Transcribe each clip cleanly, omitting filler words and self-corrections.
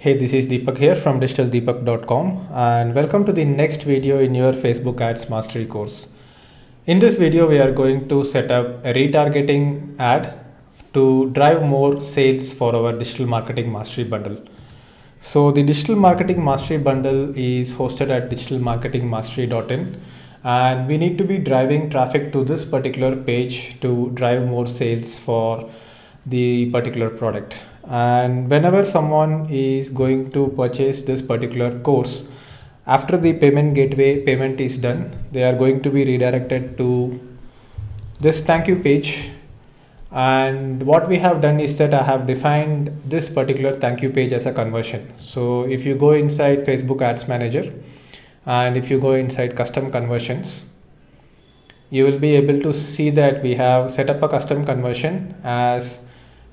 Hey, this is Deepak here from digitaldeepak.com and welcome to the next video in your Facebook Ads Mastery course. In this video, we are going to set up a retargeting ad to drive more sales for our Digital Marketing Mastery bundle. So the Digital Marketing Mastery bundle is hosted at digitalmarketingmastery.in and we need to be driving traffic to this particular page to drive more sales for the particular product. And whenever someone is going to purchase this particular course, after the payment gateway payment is done, they are going to be redirected to this thank you page. And what we have done is that I have defined this particular thank you page as a conversion. So if you go inside Facebook Ads Manager and if you go inside custom conversions, you will be able to see that we have set up a custom conversion as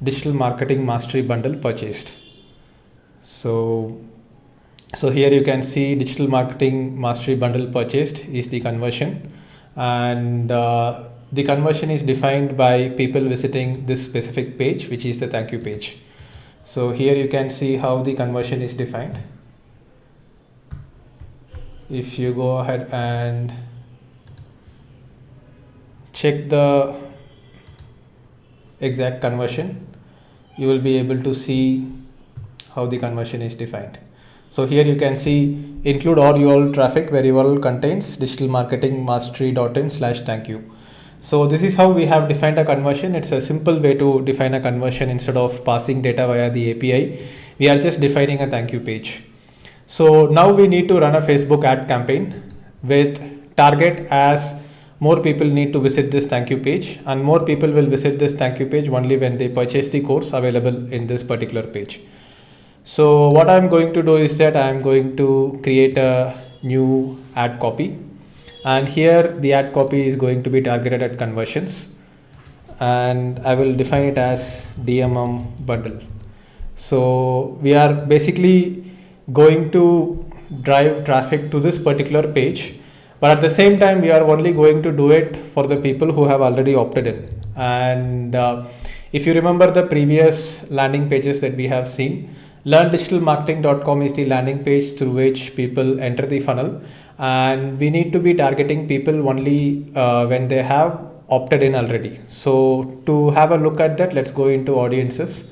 Digital Marketing Mastery bundle purchased. So here you can see Digital Marketing Mastery bundle purchased is the conversion, and the conversion is defined by people visiting this specific page, which is the thank you page. So here you can see how the conversion is defined. If you go ahead and check the exact conversion, you will be able to see how the conversion is defined. So here you can see include all URL traffic where URL contains digitalmarketingmastery.in/thank you. So this is how we have defined a conversion. It's a simple way to define a conversion. Instead of passing data via the API, we are just defining a thank you page. So now we need to run a Facebook ad campaign with target as more people need to visit this thank you page, and more people will visit this thank you page only when they purchase the course available in this particular page. So what I'm going to do is that I'm going to create a new ad copy, and here the ad copy is going to be targeted at conversions, and I will define it as DMM bundle. So we are basically going to drive traffic to this particular page, but at the same time we are only going to do it for the people who have already opted in. And if you remember the previous landing pages that we have seen, learndigitalmarketing.com is the landing page through which people enter the funnel, and we need to be targeting people only when they have opted in already. So to have a look at that, let's go into audiences.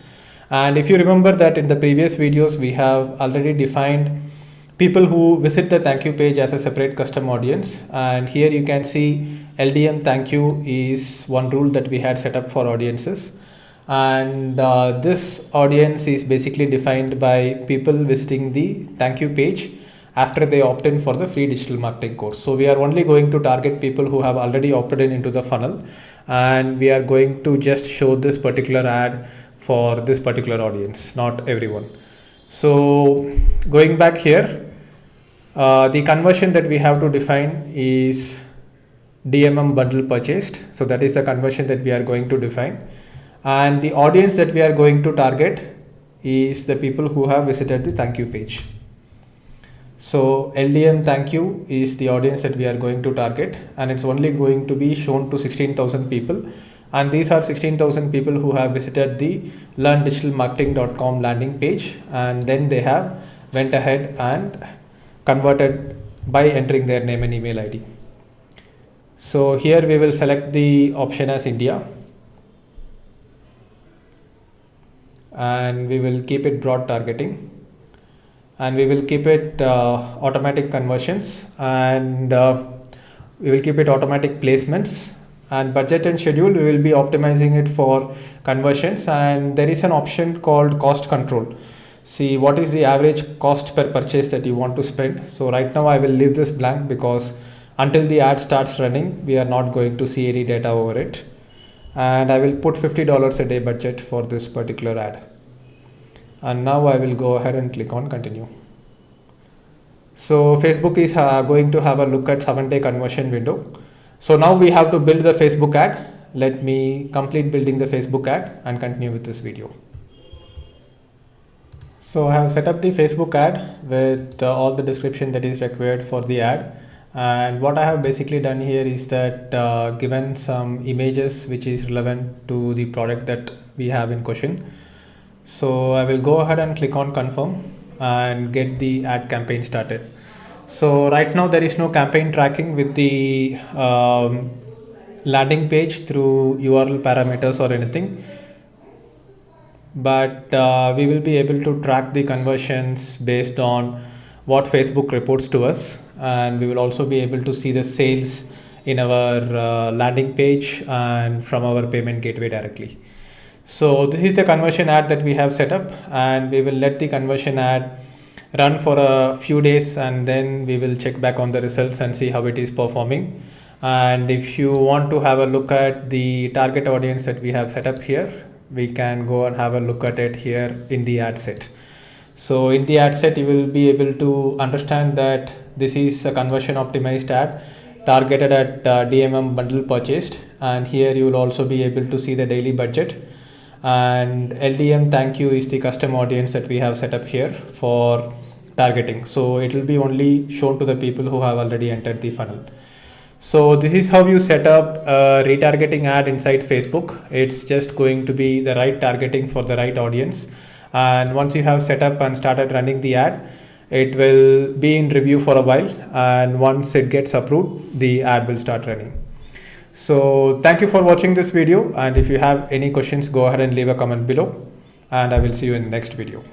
And if you remember that in the previous videos, we have already defined people who visit the thank you page as a separate custom audience. And here you can see LDM thank you is one rule that we had set up for audiences. And this audience is basically defined by people visiting the thank you page after they opt in for the free digital marketing course. So we are only going to target people who have already opted in into the funnel, and we are going to just show this particular ad for this particular audience, not everyone. So going back here, the conversion that we have to define is DMM bundle purchased. So that is the conversion that we are going to define. And the audience that we are going to target is the people who have visited the thank you page. So LDM thank you is the audience that we are going to target, and it's only going to be shown to 16,000 people. And these are 16,000 people who have visited the learndigitalmarketing.com landing page, and then they have went ahead and converted by entering their name and email ID. So here we will select the option as India, and we will keep it broad targeting, and we will keep it automatic conversions, and we will keep it automatic placements. And budget and schedule, we will be optimizing it for conversions, and there is an option called cost control. See what is the average cost per purchase that you want to spend. So right now I will leave this blank because until the ad starts running, we are not going to see any data over it. And I will put $50 a day budget for this particular ad. And now I will go ahead and click on continue. So Facebook is going to have a look at 7-day conversion window. So now we have to build the Facebook ad. Let me complete building the Facebook ad and continue with this video. So I have set up the Facebook ad with all the description that is required for the ad. And what I have basically done here is that given some images which is relevant to the product that we have in question. So I will go ahead and click on confirm. and get the ad campaign started. So right now there is no campaign tracking with the landing page through URL parameters or anything, but we will be able to track the conversions based on what Facebook reports to us, and we will also be able to see the sales in our landing page and from our payment gateway directly. So this is the conversion ad that we have set up, and we will let the conversion ad run for a few days, and then we will check back on the results and see how it is performing. And if you want to have a look at the target audience that we have set up here, we can go and have a look at it here in the ad set. So in the ad set, you will be able to understand that this is a conversion optimized ad targeted at DMM bundle purchased, and here you will also be able to see the daily budget. And LDM thank you is the custom audience that we have set up here for targeting. So it will be only shown to the people who have already entered the funnel. So this is how you set up a retargeting ad inside Facebook. It's just going to be the right targeting for the right audience. And once you have set up and started running the ad, it will be in review for a while. And once it gets approved, the ad will start running. So thank you for watching this video. And if you have any questions, go ahead and leave a comment below. And I will see you in the next video.